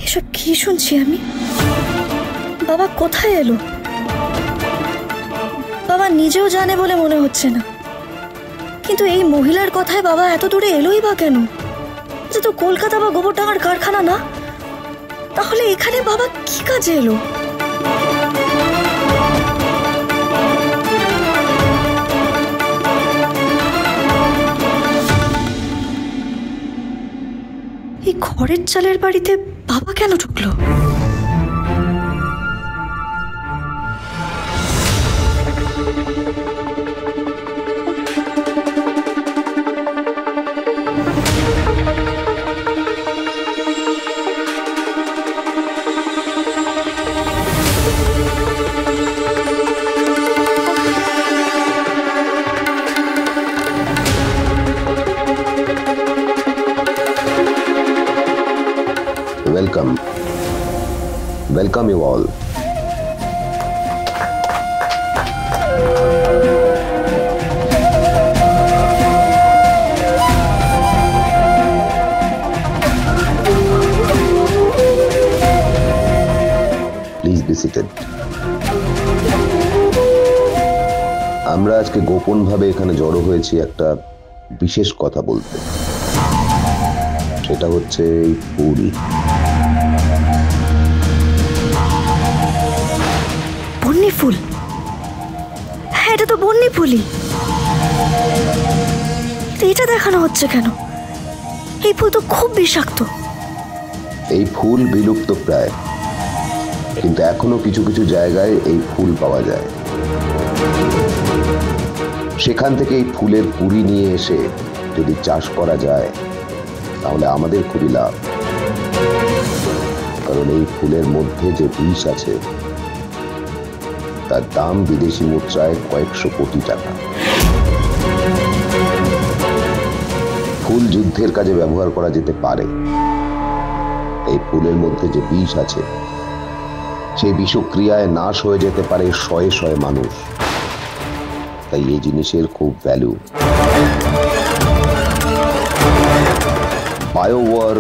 এসব কি শুনছি আমি? বাবা কোথায় এলো? বাবা নিজেও জানে বলে মনে হচ্ছে না, কিন্তু এই মহিলার কথায় বাবা এত দূরে এলোই বা কেন? যে তো কলকাতা বা গোবরডাঙ্গার কারখানা না, তাহলে এখানে বাবা কি কাজে এলো? এই খড়ের চালের বাড়িতে বাবা কেন ঢুকলো? Welcome you all. Please be seated. আমরা আজকে গোপনভাবে এখানে জড়ো হয়েছি একটা বিশেষ কথা বলতে। সেটা হচ্ছে এই ফুল। বন্যি ফুল? হ্যাঁ, এটা তো বন্যি ফুলই। এটা দেখানো হচ্ছে কেন? এই ফুল তো খুব বিষাক্ত। এই ফুল বিলুপ্ত প্রায়, কিন্তু এখনো কিছু কিছু জায়গায় এই ফুল পাওয়া যায়। সেখান থেকে এই ফুলের কুড়ি নিয়ে এসে যদি চাষ করা যায় তাহলে আমাদের খুবই লাভ, কারণ এই ফুলের মধ্যে যে বিষ আছে তার দাম বিদেশি মুদ্রায় কয়েকশো কোটি টাকা। ফুল যুদ্ধের কাজে ব্যবহার করা যেতে পারে। এই ফুলের মধ্যে যে বিষ আছে সেই বিষক্রিয়ায় নাশ হয়ে যেতে পারে শয়ে শয়ে মানুষ। তাই এই জিনিসের খুব ভ্যালু। বায়োওয়ার,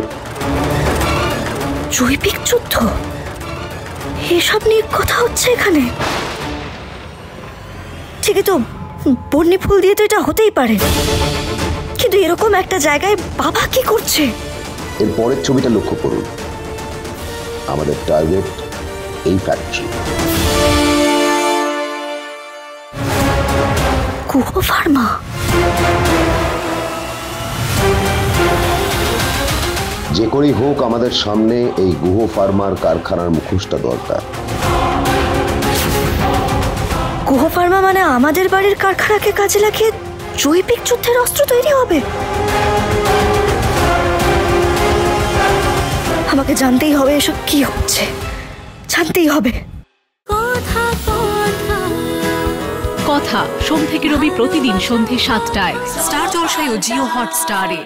জৈবিক যুদ্ধ, এসব নিয়ে কথা হচ্ছে এখানে। ঠিকই তো, বন্যি ফুল দিয়ে তো এটা হতেই পারে, কিন্তু এরকম একটা জায়গায় বাবা কি করছে? এর পরের ছবিটা লক্ষ্য করুন। আমাদের টার্গেট এই ফ্যাক্টরি। গুহ ফার্মা। যে করেই হোক আমাদের সামনে এই গুহ ফার্মার কারখানার মুখোশটা দরকার। গুহ ফার্মা মানে আমাদের বাড়ির কারখানাকে কাজে লাগিয়ে জৈবিক যুদ্ধের অস্ত্র তৈরি হবে? আমাকে জানতেই হবে এসব কি হচ্ছে, জানতেই হবে। কথা সোম থেকে রবি প্রতিদিন সন্ধ্যে ৭টায় স্টার জলসায় ও জিও হটস্টারে।